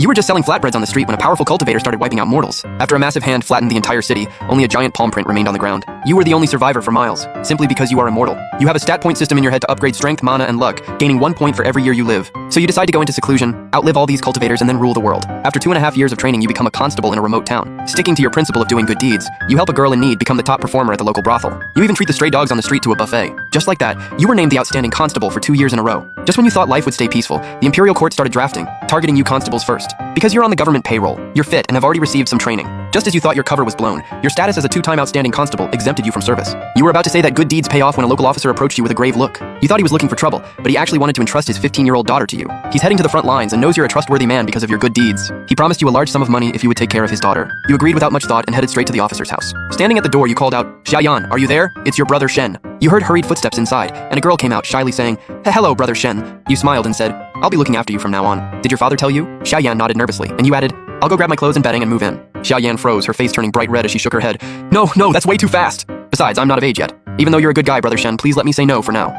You were just selling flatbreads on the street when a powerful cultivator started wiping out mortals. After a massive hand flattened the entire city, only a giant palm print remained on the ground. You were the only survivor for miles, simply because you are immortal. You have a stat point system in your head to upgrade strength, mana, and luck, gaining 1 point for every year you live. So you decide to go into seclusion, outlive all these cultivators, and then rule the world. After 2.5 years of training, you become a constable in a remote town. Sticking to your principle of doing good deeds, you help a girl in need become the top performer at the local brothel. You even treat the stray dogs on the street to a buffet. Just like that, you were named the outstanding constable for 2 years in a row. Just when you thought life would stay peaceful, the imperial court started drafting, targeting you constables first. Because you're on the government payroll, you're fit and have already received some training. Just as you thought your cover was blown, your status as a 2-time outstanding constable exempted you from service. You were about to say that good deeds pay off when a local officer approached you with a grave look. You thought he was looking for trouble, but he actually wanted to entrust his 15-year-old daughter to you. He's heading to the front lines and knows you're a trustworthy man because of your good deeds. He promised you a large sum of money if you would take care of his daughter. You agreed without much thought and headed straight to the officer's house. Standing at the door, you called out, "Xiaoyan, are you there? It's your brother Shen." You heard hurried footsteps inside, and a girl came out shyly saying, "Hello, brother Shen." You smiled and said, "I'll be looking after you from now on." Did your father tell you? Xiaoyan nodded nervously, and you added, "I'll go grab my clothes and bedding and move in." Xiaoyan froze, her face turning bright red as she shook her head. No, that's way too fast. Besides, I'm not of age yet. Even though you're a good guy, brother Shen, please let me say no for now.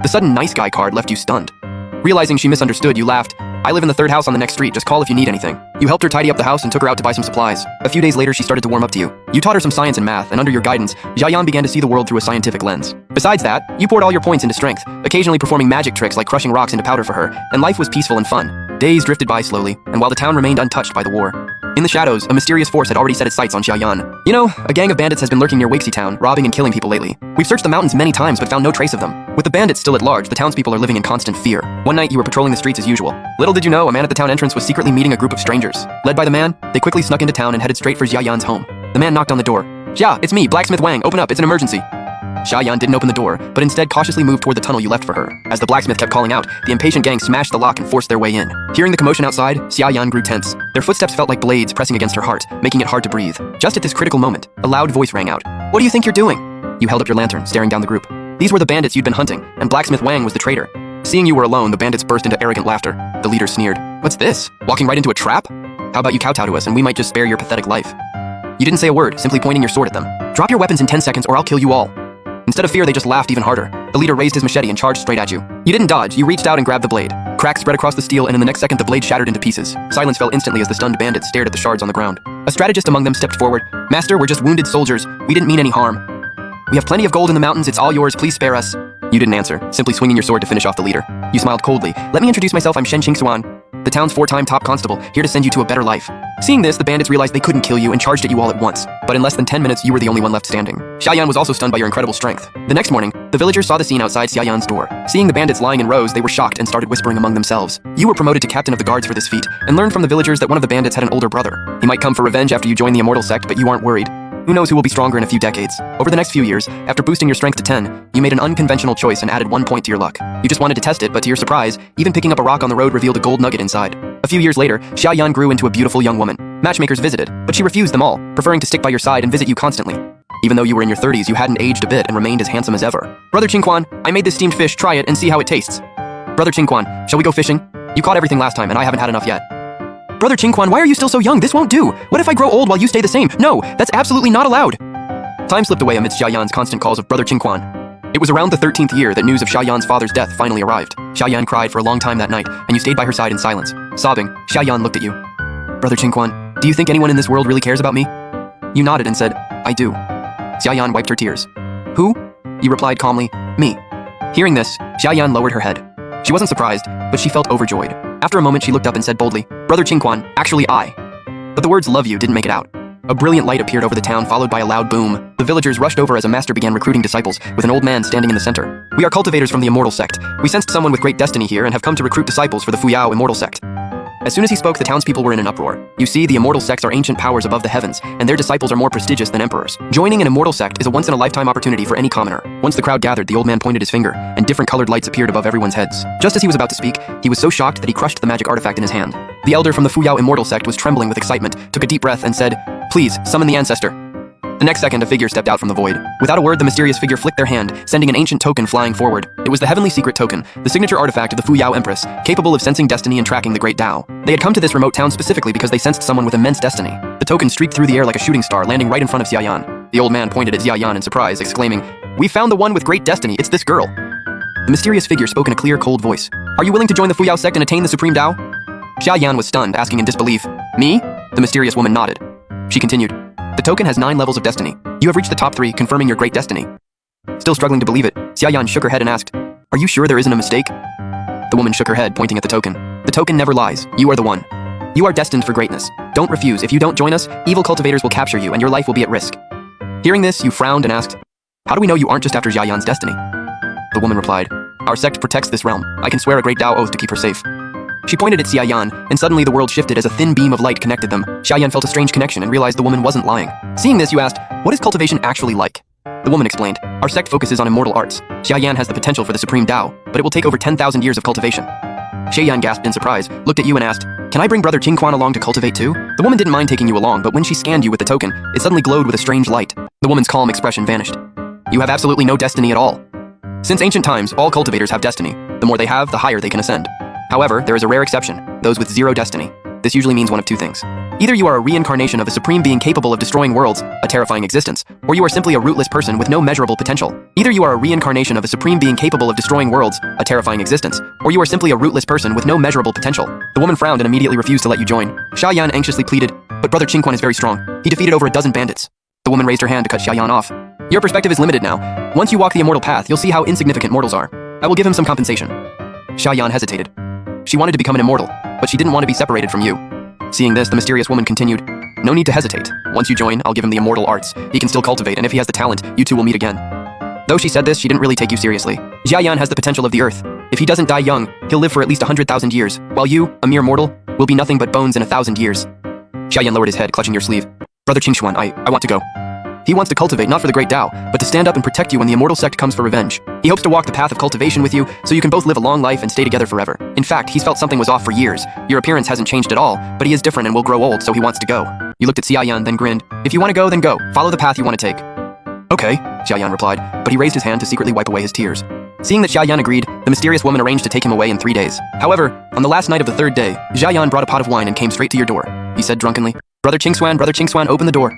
The sudden nice guy card left you stunned. Realizing she misunderstood, you laughed. "I live in the third house on the next street, just call if you need anything." You helped her tidy up the house and took her out to buy some supplies. A few days later, she started to warm up to you. You taught her some science and math, and under your guidance, Xiaoyan began to see the world through a scientific lens. Besides that, you poured all your points into strength, occasionally performing magic tricks like crushing rocks into powder for her, and life was peaceful and fun. Days drifted by slowly, and while the town remained untouched by the war. In the shadows, a mysterious force had already set its sights on Xiaoyan. You know, a gang of bandits has been lurking near Waxy Town, robbing and killing people lately. We've searched the mountains many times but found no trace of them. With the bandits still at large, the townspeople are living in constant fear. One night, you were patrolling the streets as usual. Little did you know, a man at the town entrance was secretly meeting a group of strangers. Led by the man, they quickly snuck into town and headed straight for Xiaoyan's home. The man knocked on the door. "Xia, it's me, Blacksmith Wang. Open up, it's an emergency." Xiaoyan didn't open the door, but instead cautiously moved toward the tunnel you left for her. As the blacksmith kept calling out, the impatient gang smashed the lock and forced their way in. Hearing the commotion outside, Xiaoyan grew tense. Their footsteps felt like blades pressing against her heart, making it hard to breathe. Just at this critical moment, a loud voice rang out. "What do you think you're doing?" You held up your lantern, staring down the group. These were the bandits you'd been hunting, and Blacksmith Wang was the traitor. Seeing you were alone, the bandits burst into arrogant laughter. The leader sneered. "What's this? Walking right into a trap? How about you kowtow to us and we might just spare your pathetic life?" You didn't say a word, simply pointing your sword at them. "Drop your weapons in 10 seconds or I'll kill you all." Instead of fear, they just laughed even harder. The leader raised his machete and charged straight at you. You didn't dodge, you reached out and grabbed the blade. Cracks spread across the steel, and in the next second the blade shattered into pieces. Silence fell instantly as the stunned bandits stared at the shards on the ground. A strategist among them stepped forward. "Master, we're just wounded soldiers. We didn't mean any harm. We have plenty of gold in the mountains, it's all yours, please spare us." You didn't answer, simply swinging your sword to finish off the leader. You smiled coldly. "Let me introduce myself, I'm Shen Qingxuan, the town's 4-time top constable, here to send you to a better life." Seeing this, the bandits realized they couldn't kill you and charged at you all at once. But in less than 10 minutes, you were the only one left standing. Xiaoyan was also stunned by your incredible strength. The next morning, the villagers saw the scene outside Xiaoyan's door. Seeing the bandits lying in rows, they were shocked and started whispering among themselves. You were promoted to captain of the guards for this feat, and learned from the villagers that one of the bandits had an older brother. He might come for revenge after you join the immortal sect, but you aren't worried. Who knows who will be stronger in a few decades? Over the next few years, after boosting your strength to 10, you made an unconventional choice and added 1 point to your luck. You just wanted to test it, but to your surprise, even picking up a rock on the road revealed a gold nugget inside. A few years later, Xiaoyan grew into a beautiful young woman. Matchmakers visited, but she refused them all, preferring to stick by your side and visit you constantly. Even though you were in your 30s, you hadn't aged a bit and remained as handsome as ever. "Brother Qingquan, I made this steamed fish, try it and see how it tastes." "Brother Qingquan, shall we go fishing? You caught everything last time and I haven't had enough yet." "Brother Qingquan, why are you still so young? This won't do. What if I grow old while you stay the same? No, that's absolutely not allowed." Time slipped away amidst Xiaoyan's constant calls of Brother Qingquan. It was around the 13th year that news of Xiaoyan's father's death finally arrived. Xiaoyan cried for a long time that night, and you stayed by her side in silence. Sobbing, Xiaoyan looked at you. "Brother Qingquan, do you think anyone in this world really cares about me?" You nodded and said, "I do." Xiaoyan wiped her tears. "Who?" You replied calmly, "Me." Hearing this, Xiaoyan lowered her head. She wasn't surprised, but she felt overjoyed. After a moment, she looked up and said boldly, "Brother Qingquan, actually I." But the words "love you" didn't make it out. A brilliant light appeared over the town, followed by a loud boom. The villagers rushed over as a master began recruiting disciples, with an old man standing in the center. "We are cultivators from the immortal sect. We sensed someone with great destiny here and have come to recruit disciples for the Fuyao immortal sect." As soon as he spoke, the townspeople were in an uproar. You see, the immortal sects are ancient powers above the heavens, and their disciples are more prestigious than emperors. Joining an immortal sect is a once-in-a-lifetime opportunity for any commoner. Once the crowd gathered, the old man pointed his finger, and different colored lights appeared above everyone's heads. Just as he was about to speak, he was so shocked that he crushed the magic artifact in his hand. The elder from the Fuyao immortal sect was trembling with excitement, took a deep breath, and said, "Please, summon the ancestor." The next second, a figure stepped out from the void. Without a word, the mysterious figure flicked their hand, sending an ancient token flying forward. It was the heavenly secret token, the signature artifact of the Fuyao Empress, capable of sensing destiny and tracking the great Tao. They had come to this remote town specifically because they sensed someone with immense destiny. The token streaked through the air like a shooting star, landing right in front of Xiaoyan. The old man pointed at Xiaoyan in surprise, exclaiming, "We found the one with great destiny, it's this girl." The mysterious figure spoke in a clear, cold voice. "Are you willing to join the Fuyao sect and attain the supreme Tao?" Xia Yan was stunned, asking in disbelief, "Me?" The mysterious woman nodded. She continued, "The token has 9 levels of destiny. You have reached the top 3, confirming your great destiny." Still struggling to believe it, Xia Yan shook her head and asked, "Are you sure there isn't a mistake?" The woman shook her head, pointing at the token. "The token never lies. You are the one. You are destined for greatness. Don't refuse. If you don't join us, evil cultivators will capture you and your life will be at risk." Hearing this, you frowned and asked, "How do we know you aren't just after Xia Yan's destiny?" The woman replied, "Our sect protects this realm. I can swear a great Dao oath to keep her safe." She pointed at Xia Yan, and suddenly the world shifted as a thin beam of light connected them. Xia Yan felt a strange connection and realized the woman wasn't lying. Seeing this, you asked, "What is cultivation actually like?" The woman explained, "Our sect focuses on immortal arts. Xia Yan has the potential for the supreme Dao, but it will take over 10,000 years of cultivation." Xia Yan gasped in surprise, looked at you and asked, "Can I bring Brother Qingquan along to cultivate too?" The woman didn't mind taking you along, but when she scanned you with the token, it suddenly glowed with a strange light. The woman's calm expression vanished. "You have absolutely no destiny at all. Since ancient times, all cultivators have destiny. The more they have, the higher they can ascend. However, there is a rare exception, those with 0 destiny. This usually means one of 2 things. Either you are a reincarnation of a supreme being capable of destroying worlds, a terrifying existence, or you are simply a rootless person with no measurable potential. Either you are a reincarnation of a supreme being capable of destroying worlds, a terrifying existence, or you are simply a rootless person with no measurable potential." The woman frowned and immediately refused to let you join. Xia Yan anxiously pleaded, "But Brother Qingquan is very strong. He defeated over a dozen bandits." The woman raised her hand to cut Xia Yan off. "Your perspective is limited now. Once you walk the immortal path, you'll see how insignificant mortals are. I will give him some compensation." Xia Yan hesitated. She wanted to become an immortal, but she didn't want to be separated from you. Seeing this, the mysterious woman continued, "No need to hesitate. Once you join, I'll give him the immortal arts. He can still cultivate, and if he has the talent, you two will meet again." Though she said this, she didn't really take you seriously. Xia Yan has the potential of the earth. If he doesn't die young, he'll live for at least 100,000 years, while you, a mere mortal, will be nothing but bones in 1,000 years. Xia Yan lowered his head, clutching your sleeve. "Brother Qingquan, I want to go." He wants to cultivate not for the great Dao, but to stand up and protect you when the immortal sect comes for revenge. He hopes to walk the path of cultivation with you, so you can both live a long life and stay together forever. In fact, he's felt something was off for years. Your appearance hasn't changed at all, but he is different and will grow old, so he wants to go. You looked at Xia Yan, then grinned. "If you want to go, then go. Follow the path you want to take." "Okay," Xia Yan replied, but he raised his hand to secretly wipe away his tears. Seeing that Xia Yan agreed, the mysterious woman arranged to take him away in 3 days. However, on the last night of the 3rd day, Xia Yan brought a pot of wine and came straight to your door. He said drunkenly, Brother Qingquan, open the door."